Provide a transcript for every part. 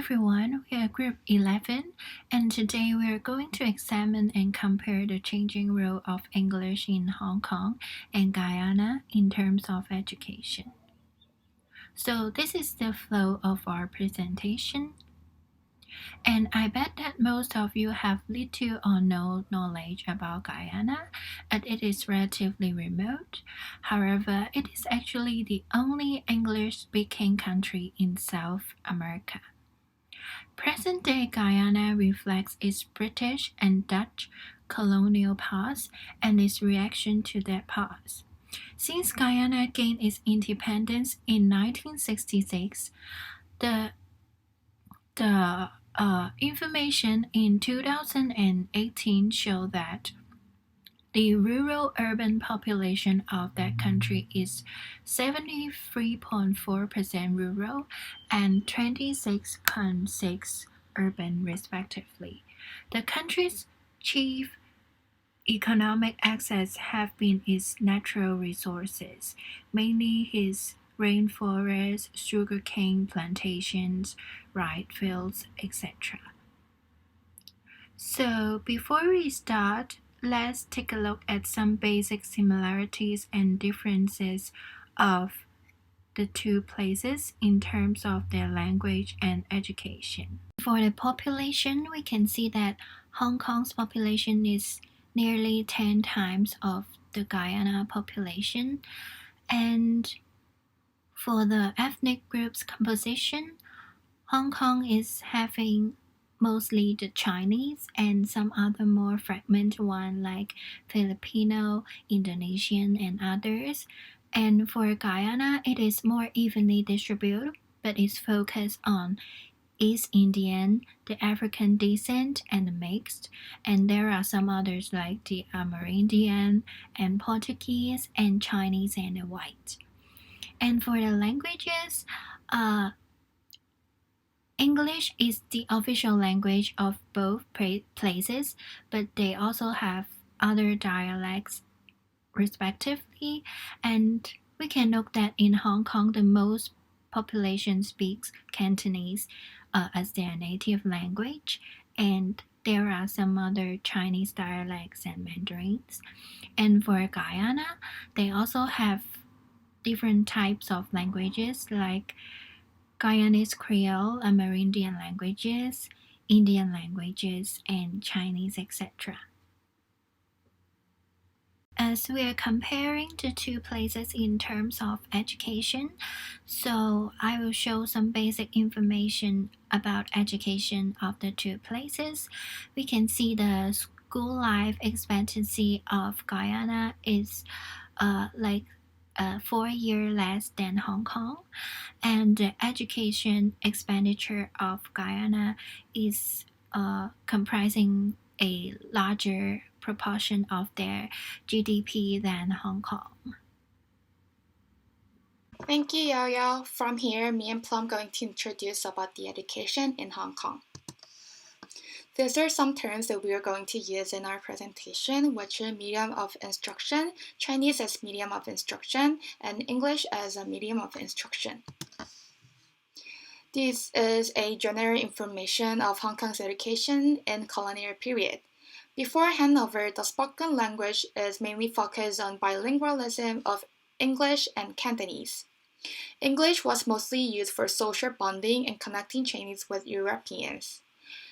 Everyone, we are Group 11, and today we are going to examine and compare the changing role of English in Hong Kong and Guyana in terms of education. So, this is the flow of our presentation, and I bet that most of you have little or no knowledge about Guyana, and it is relatively remote. However, it is actually the only English speaking country in South America. Present-day Guyana reflects its British and Dutch colonial past and its reaction to that past. Since Guyana gained its independence in 1966, the information in 2018 show that the rural-urban population of that country is 73.4% rural and 26.6% urban respectively. The country's chief economic assets have been its natural resources, mainly its rainforests, sugarcane plantations, rice fields, etc. So before we start, let's take a look at some basic similarities and differences of the two places in terms of their language and education. For the population, we can see that Hong Kong's population is nearly 10 times of the Guyana population, and for the ethnic group's composition, Hong Kong is having mostly the Chinese and some other more fragmented one like Filipino, Indonesian, and others. And for Guyana, it is more evenly distributed, but is focused on East Indian, the African descent, and the mixed. And there are some others like the Amerindian and Portuguese and Chinese and the white. And for the languages, English is the official language of both places, but they also have other dialects respectively. And we can note that in Hong Kong, the most population speaks Cantonese as their native language, and there are some other Chinese dialects and Mandarins. And for Guyana, they also have different types of languages like Guyanese Creole, Amerindian languages, Indian languages, and Chinese, etc. As we are comparing the two places in terms of education, so I will show some basic information about education of the two places. We can see the school life expectancy of Guyana is 4 years less than Hong Kong, and the education expenditure of Guyana is comprising a larger proportion of their GDP than Hong Kong. Thank you, Yao Yao. From here, me and Plum going to introduce about the education in Hong Kong. These are some terms that we are going to use in our presentation, which are medium of instruction, Chinese as medium of instruction, and English as a medium of instruction. This is a general information of Hong Kong's education in colonial period. Before handover, the spoken language is mainly focused on bilingualism of English and Cantonese. English was mostly used for social bonding and connecting Chinese with Europeans.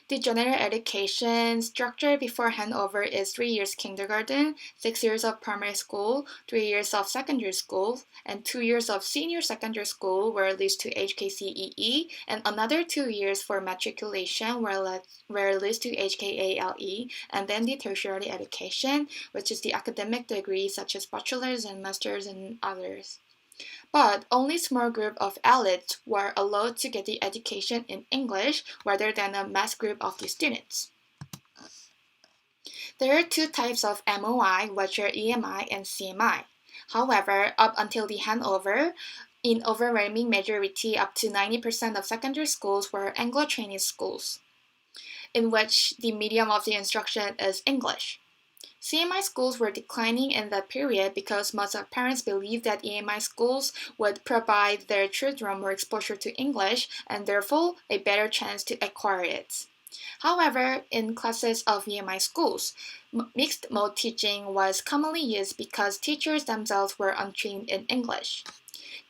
The general education structure before handover is 3 years kindergarten, 6 years of primary school, 3 years of secondary school, and 2 years of senior secondary school where it leads to HKCEE, and another 2 years for matriculation where it leads to HKALE, and then the tertiary education, which is the academic degree such as bachelor's and master's and others. But only small group of elites were allowed to get the education in English rather than a mass group of the students. There are two types of MOI, which are EMI and CMI. However, up until the handover, in overwhelming majority up to 90% of secondary schools were Anglo-Chinese schools, in which the medium of the instruction is English. CMI schools were declining in that period because most of parents believed that EMI schools would provide their children more exposure to English and therefore a better chance to acquire it. However, in classes of EMI schools, mixed mode teaching was commonly used because teachers themselves were untrained in English.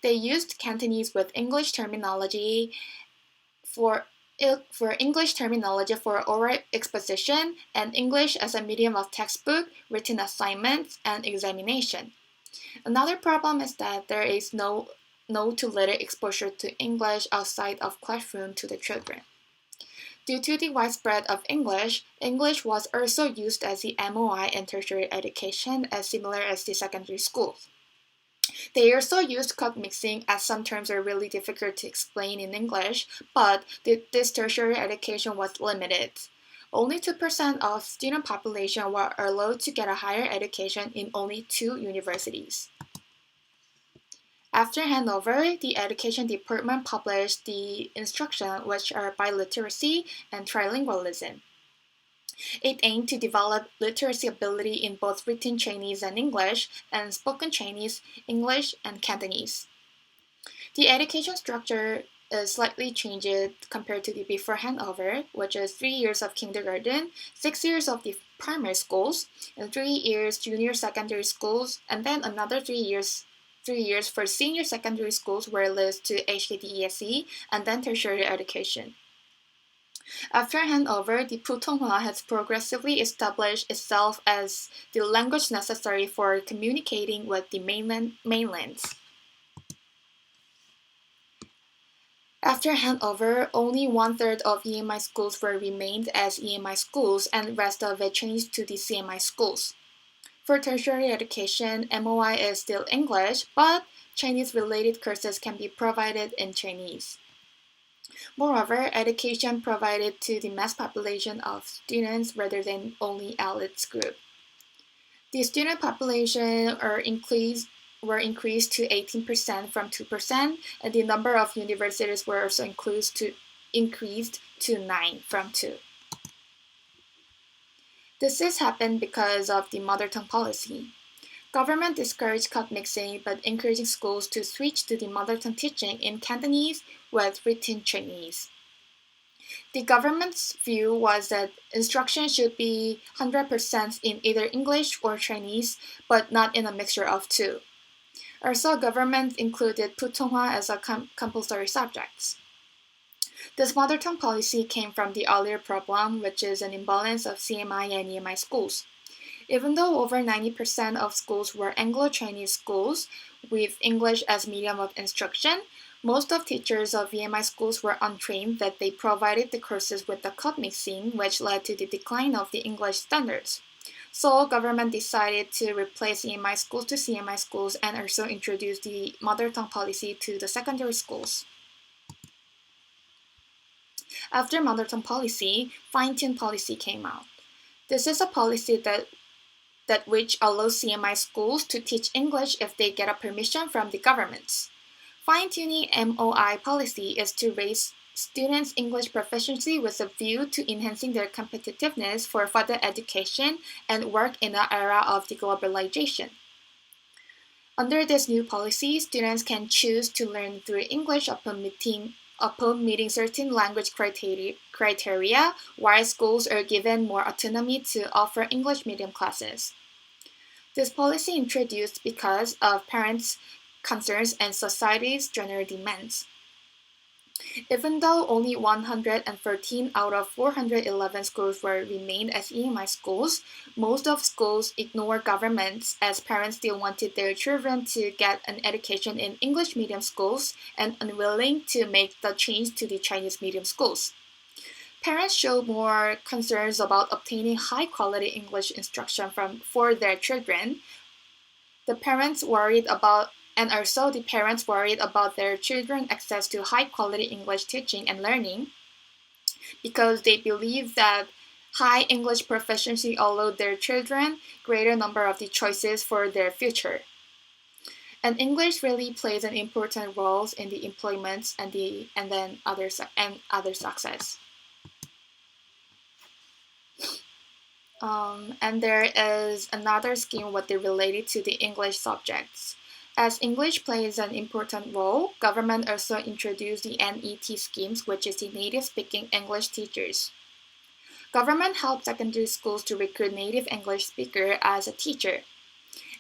They used Cantonese with English terminology for English terminology for oral exposition and English as a medium of textbook, written assignments, and examination. Another problem is that there is no to little exposure to English outside of classroom to the children. Due to the widespread of English, English was also used as the MOI in tertiary education as similar as the secondary schools. They also used code mixing as some terms are really difficult to explain in English, but this tertiary education was limited. Only 2% of student population were allowed to get a higher education in only 2 universities. After handover, the education department published the instructions which are biliteracy and trilingualism. It aimed to develop literacy ability in both written Chinese and English, and spoken Chinese, English, and Cantonese. The education structure is slightly changed compared to the before handover, which is 3 years of kindergarten, 6 years of the primary schools, and 3 years junior secondary schools, and then another 3 years for senior secondary schools were led to HKDESE, and then tertiary education. After handover, the Putonghua has progressively established itself as the language necessary for communicating with the mainlands. After handover, only 1/3 of EMI schools were remained as EMI schools and the rest of it changed to the CMI schools. For tertiary education, MOI is still English, but Chinese-related courses can be provided in Chinese. Moreover, education provided to the mass population of students rather than only elites group. The student population were increased to 18% from 2%, and the number of universities were also increased to 9 from 2. This has happened because of the mother tongue policy. Government discouraged code mixing but encouraging schools to switch to the mother tongue teaching in Cantonese with written Chinese. The government's view was that instruction should be 100% in either English or Chinese, but not in a mixture of two. Also, government included Putonghua as a compulsory subject. This mother tongue policy came from the earlier problem, which is an imbalance of CMI and EMI schools. Even though over 90% of schools were Anglo-Chinese schools with English as medium of instruction, most of teachers of EMI schools were untrained that they provided the courses with the code mixing, which led to the decline of the English standards. So government decided to replace EMI schools to CMI schools and also introduce the mother tongue policy to the secondary schools. After mother tongue policy, fine-tune policy came out. This is a policy that which allows CMI schools to teach English if they get a permission from the government. Fine-tuning MOI policy is to raise students' English proficiency with a view to enhancing their competitiveness for further education and work in the era of deglobalization. Under this new policy, students can choose to learn through English upon meeting certain language criteria, while schools are given more autonomy to offer English medium classes. This policy introduced because of parents' concerns and society's general demands. Even though only 113 out of 411 schools were remained as EMI schools, most of schools ignore governments as parents still wanted their children to get an education in English medium schools and unwilling to make the change to the Chinese medium schools. Parents showed more concerns about obtaining high-quality English instruction for their children. The parents worried about their children's access to high-quality English teaching and learning because they believe that high English proficiency allowed their children greater number of the choices for their future. And English really plays an important role in the employment and other success. And there is another scheme what they related to the English subjects. As English plays an important role, government also introduced the NET schemes, which is the native speaking English teachers. Government helped secondary schools to recruit native English speaker as a teacher.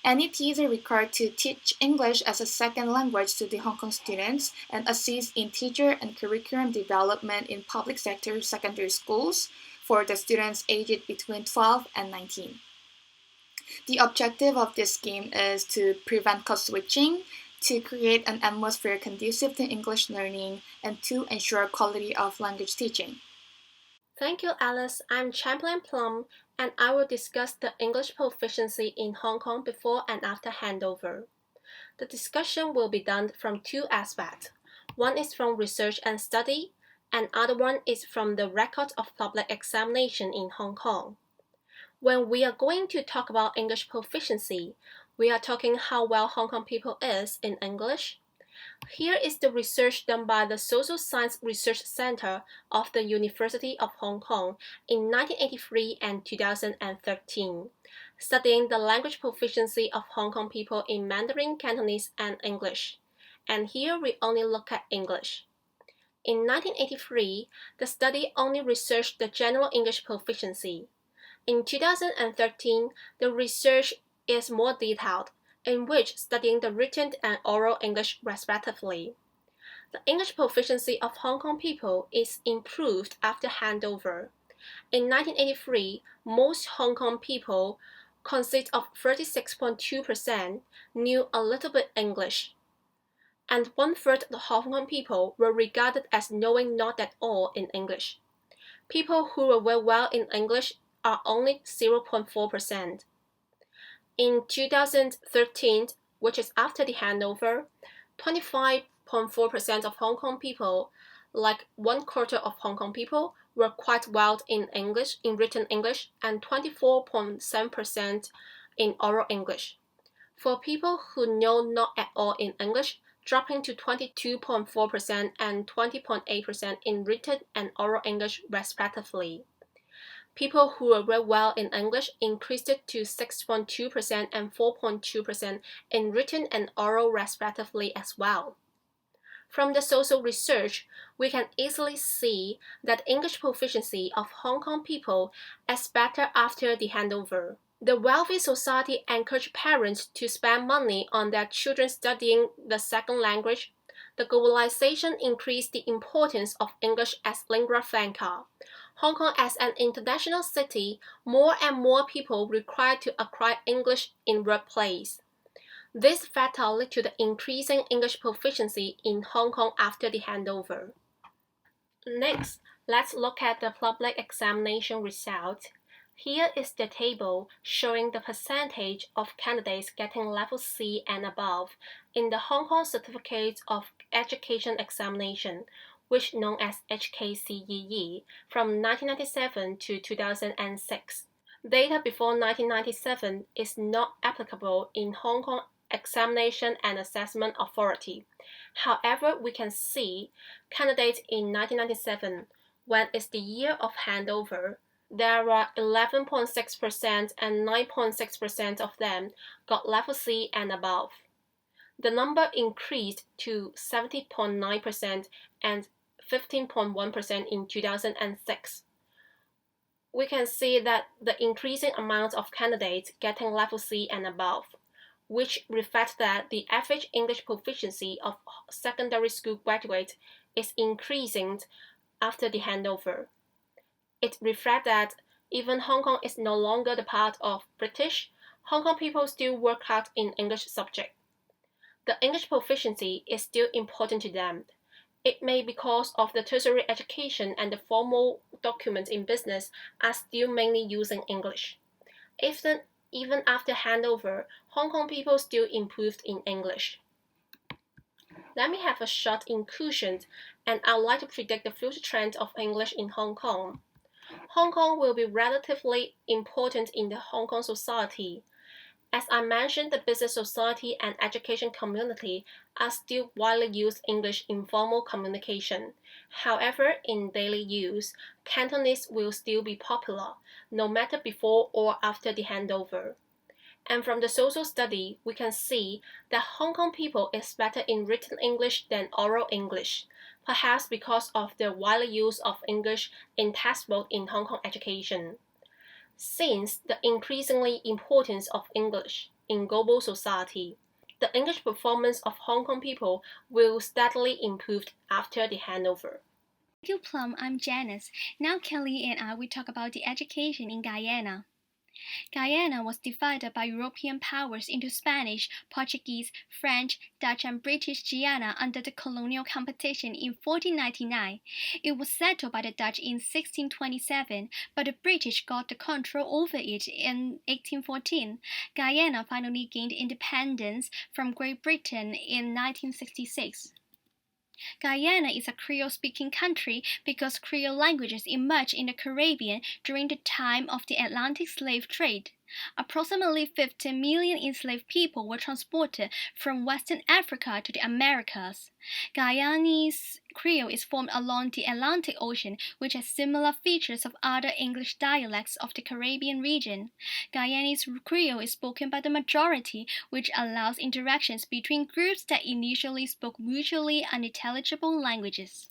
NETs are required to teach English as a second language to the Hong Kong students and assist in teacher and curriculum development in public sector secondary schools for the students aged between 12 and 19. The objective of this scheme is to prevent code switching, to create an atmosphere conducive to English learning, and to ensure quality of language teaching. Thank you, Alice. I'm Chamberlain Plum, and I will discuss the English proficiency in Hong Kong before and after handover. The discussion will be done from two aspects. One is from research and study, and other one is from the record of public examination in Hong Kong. When we are going to talk about English proficiency, we are talking how well Hong Kong people is in English. Here is the research done by the Social Science Research Center of the University of Hong Kong in 1983 and 2013, studying the language proficiency of Hong Kong people in Mandarin, Cantonese, and English. And here we only look at English. In 1983, the study only researched the general English proficiency. In 2013, the research is more detailed, in which studying the written and oral English respectively. The English proficiency of Hong Kong people is improved after handover. In 1983, most Hong Kong people, consist of 36.2%, knew a little bit English, and one-third of the Hong Kong people were regarded as knowing not at all in English. People who were well in English are only 0.4%. In 2013, which is after the handover, 25.4% of Hong Kong people, like one quarter of Hong Kong people, were quite well in English, in written English, and 24.7% in oral English. For people who know not at all in English, dropping to 22.4% and 20.8% in written and oral English respectively. People who were well in English increased to 6.2% and 4.2% in written and oral respectively as well. From the social research, we can easily see that English proficiency of Hong Kong people is better after the handover. The wealthy society encouraged parents to spend money on their children studying the second language. The globalization increased the importance of English as lingua franca. Hong Kong as an international city, more and more people require to acquire English in workplace. This factor led to the increasing English proficiency in Hong Kong after the handover. Next, let's look at the public examination result. Here is the table showing the percentage of candidates getting level C and above in the Hong Kong Certificate of Education Examination, which known as HKCEE, from 1997 to 2006. Data before 1997 is not applicable in Hong Kong Examination and Assessment Authority. However, we can see candidates in 1997, when it's the year of handover, there were 11.6% and 9.6% of them got level C and above. The number increased to 70.9% and 15.1% in 2006. We can see that the increasing amount of candidates getting level C and above, which reflects that the average English proficiency of secondary school graduates is increasing after the handover. It reflects that even Hong Kong is no longer the part of British, Hong Kong people still work hard in English subject. The English proficiency is still important to them. It may be because of the tertiary education and the formal documents in business are still mainly using English. Even after handover, Hong Kong people still improved in English. Let me have a short inclusion, and I'd like to predict the future trend of English in Hong Kong. Hong Kong will be relatively important in the Hong Kong society. As I mentioned, the business society and education community are still widely used English in formal communication. However, in daily use, Cantonese will still be popular, no matter before or after the handover. And from the social study, we can see that Hong Kong people is better in written English than oral English, perhaps because of the widely use of English in textbook in Hong Kong education. Since the increasingly importance of English in global society, the English performance of Hong Kong people will steadily improve after the handover. Thank you, Plum. I'm Janice. Now Kelly and I will talk about the education in Guyana. Guyana was divided by European powers into Spanish, Portuguese, French, Dutch, and British Guyana under the colonial competition in 1499. It was settled by the Dutch in 1627, but the British got the control over it in 1814. Guyana finally gained independence from Great Britain in 1966. Guyana is a Creole-speaking country because Creole languages emerged in the Caribbean during the time of the Atlantic slave trade. Approximately 15 million enslaved people were transported from Western Africa to the Americas. Guyanese Creole is formed along the Atlantic Ocean, which has similar features of other English dialects of the Caribbean region. Guyanese Creole is spoken by the majority, which allows interactions between groups that initially spoke mutually unintelligible languages.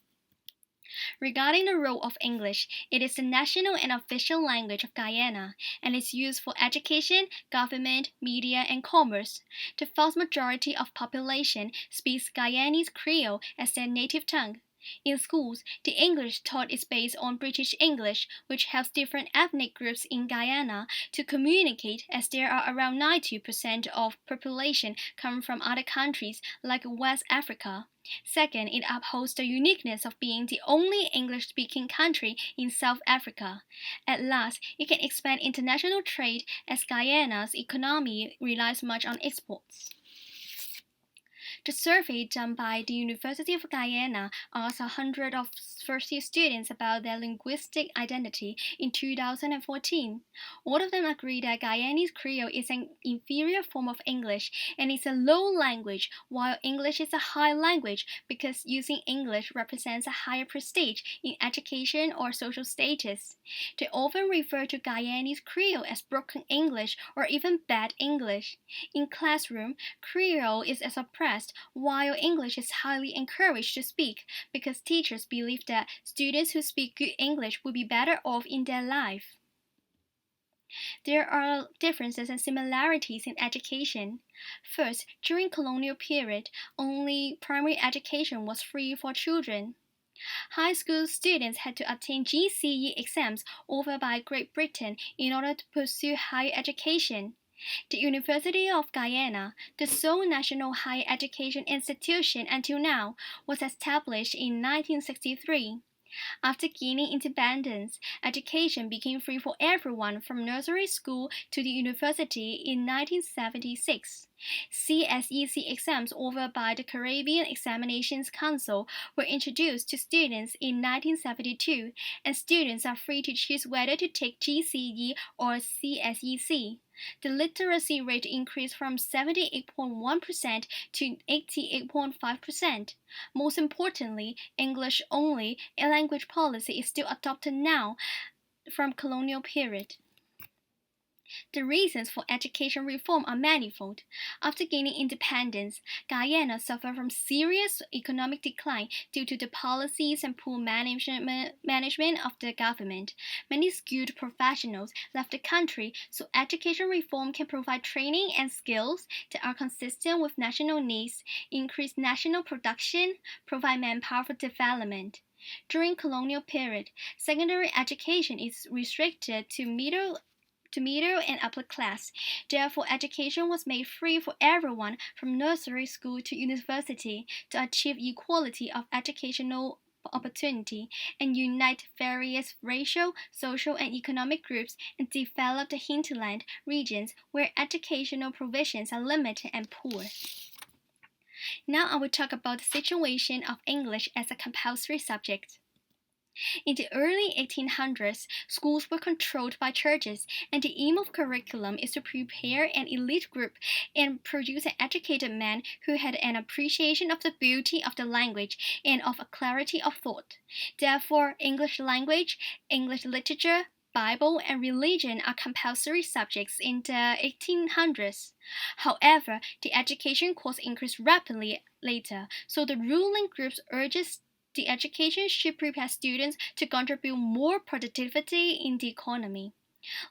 Regarding the role of English, it is the national and official language of Guyana, and is used for education, government, media, and commerce. The vast majority of population speaks Guyanese Creole as their native tongue. In schools, the English taught is based on British English, which helps different ethnic groups in Guyana to communicate, as there are around 90% of population come from other countries like West Africa. Second, it upholds the uniqueness of being the only English-speaking country in South Africa. At last, it can expand international trade as Guyana's economy relies much on exports. The survey done by the University of Guyana asked 100 of first-year students about their linguistic identity in 2014. All of them agree that Guyanese Creole is an inferior form of English and is a low language, while English is a high language because using English represents a higher prestige in education or social status. They often refer to Guyanese Creole as broken English or even bad English. In classroom, Creole is suppressed, while English is highly encouraged to speak because teachers believe that students who speak good English will be better off in their life. There are differences and similarities in education. First, during colonial period, only primary education was free for children. High school students had to obtain GCE exams offered by Great Britain in order to pursue higher education. The University of Guyana, the sole national higher education institution until now, was established in 1963. After gaining independence, education became free for everyone from nursery school to the university in 1976. CSEC exams offered by the Caribbean Examinations Council were introduced to students in 1972, and students are free to choose whether to take GCE or CSEC. The literacy rate increased from 78.1% to 88.5%. Most importantly, English only a language policy is still adopted now from colonial period. The reasons for education reform are manifold. After gaining independence, Guyana suffered from serious economic decline due to the policies and poor management of the government. Many skilled professionals left the country, so education reform can provide training and skills that are consistent with national needs, increase national production, provide manpower for development. During colonial period, secondary education is restricted to middle and upper class. Therefore, education was made free for everyone from nursery school to university to achieve equality of educational opportunity and unite various racial, social, and economic groups and develop the hinterland regions where educational provisions are limited and poor. Now I will talk about the situation of English as a compulsory subject. In the early 1800s, schools were controlled by churches, and the aim of curriculum is to prepare an elite group and produce an educated man who had an appreciation of the beauty of the language and of a clarity of thought. Therefore, English language, English literature, Bible, and religion are compulsory subjects in the 1800s. However, the education costs increased rapidly later, so the ruling groups urges the education should prepare students to contribute more productivity in the economy.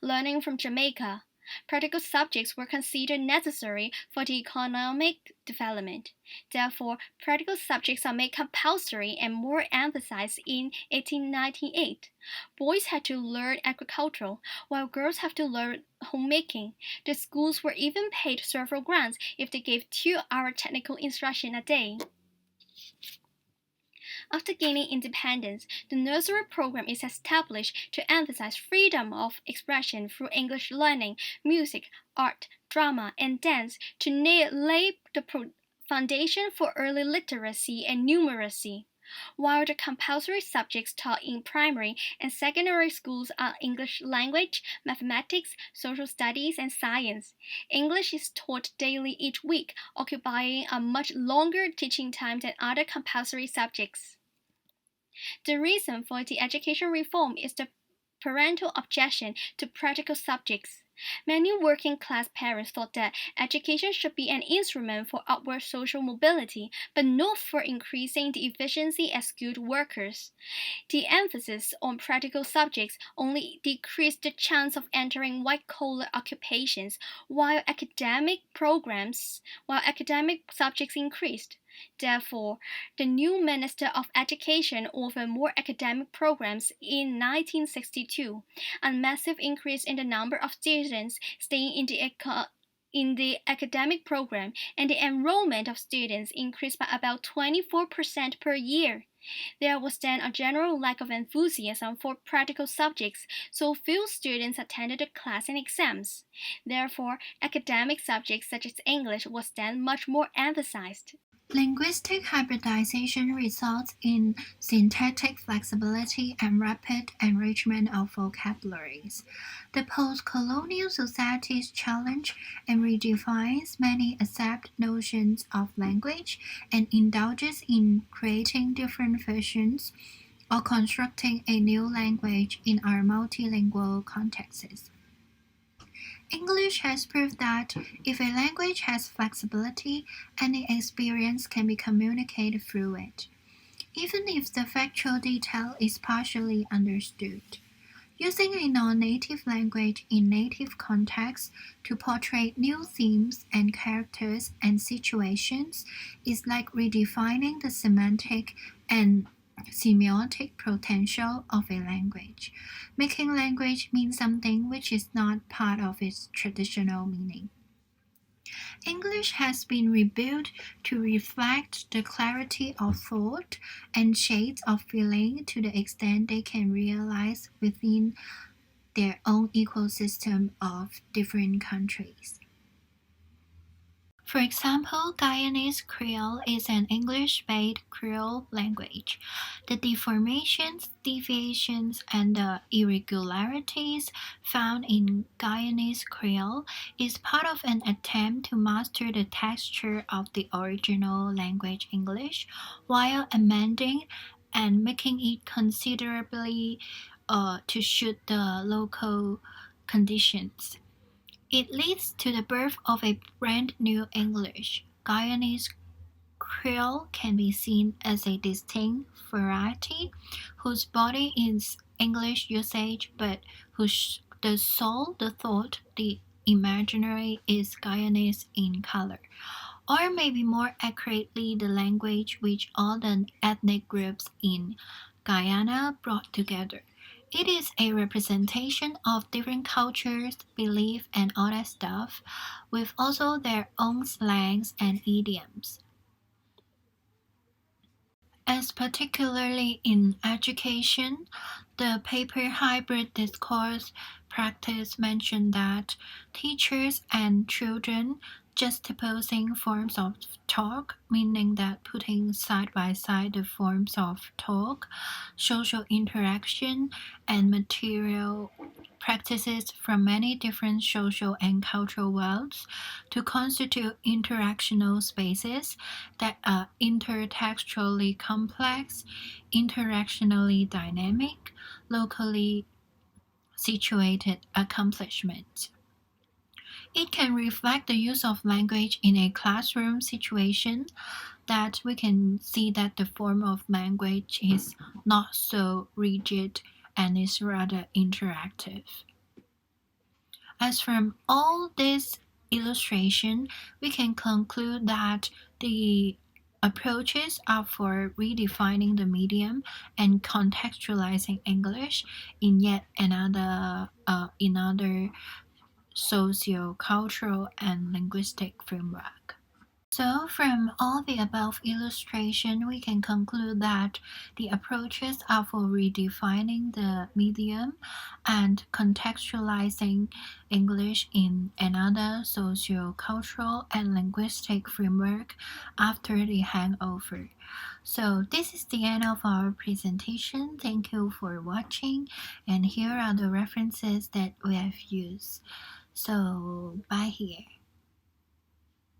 Learning from Jamaica, practical subjects were considered necessary for the economic development. Therefore, practical subjects are made compulsory and more emphasized in 1898. Boys had to learn agriculture, while girls have to learn homemaking. The schools were even paid several grants if they gave 2-hour technical instruction a day. After gaining independence, the nursery program is established to emphasize freedom of expression through English learning, music, art, drama, and dance to lay the foundation for early literacy and numeracy. While the compulsory subjects taught in primary and secondary schools are English language, mathematics, social studies, and science, English is taught daily each week, occupying a much longer teaching time than other compulsory subjects. The reason for the education reform is the parental objection to practical subjects. Many working class parents thought that education should be an instrument for upward social mobility, but not for increasing the efficiency as skilled workers. The emphasis on practical subjects only decreased the chance of entering white-collar occupations, while academic subjects increased. Therefore, the new Minister of Education offered more academic programs in 1962, a massive increase in the number of students staying in the academic program, and the enrollment of students increased by about 24% per year. There was then a general lack of enthusiasm for practical subjects, so few students attended the class and exams. Therefore, academic subjects such as English was then much more emphasized. Linguistic hybridization results in syntactic flexibility and rapid enrichment of vocabularies. The post-colonial societies challenge and redefines many accepted notions of language and indulges in creating different versions or constructing a new language in our multilingual contexts. English has proved that if a language has flexibility, any experience can be communicated through it, even if the factual detail is partially understood. Using a non-native language in native contexts to portray new themes and characters and situations is like redefining the semantic and semiotic potential of a language, making language mean something which is not part of its traditional meaning. English has been rebuilt to reflect the clarity of thought and shades of feeling to the extent they can realize within their own ecosystem of different countries. For example, Guyanese Creole is an English-based Creole language. The deformations, deviations, and the irregularities found in Guyanese Creole is part of an attempt to master the texture of the original language English while amending and making it considerably to suit the local conditions. It leads to the birth of a brand new English. Guyanese Creole can be seen as a distinct variety whose body is English usage but the soul, the thought, the imaginary is Guyanese in color, or maybe more accurately the language which all the ethnic groups in Guyana brought together. It is a representation of different cultures, beliefs, and all that stuff, with also their own slangs and idioms. As particularly in education, the paper hybrid discourse practice mentioned that teachers and children juxtaposing forms of talk, meaning that putting side by side the forms of talk, social interaction, and material practices from many different social and cultural worlds to constitute interactional spaces that are intertextually complex, interactionally dynamic, locally situated accomplishments. It can reflect the use of language in a classroom situation that we can see that the form of language is not so rigid and is rather interactive. As from all this illustration, we can conclude that the approaches are for redefining the medium and contextualizing English in yet another socio-cultural and linguistic framework. So, from all the above illustration, we can conclude that the approaches are for redefining the medium and contextualizing English in another socio-cultural and linguistic framework after the hangover. So, this is the end of our presentation. Thank you for watching, and here are the references that we have used. So, bye here.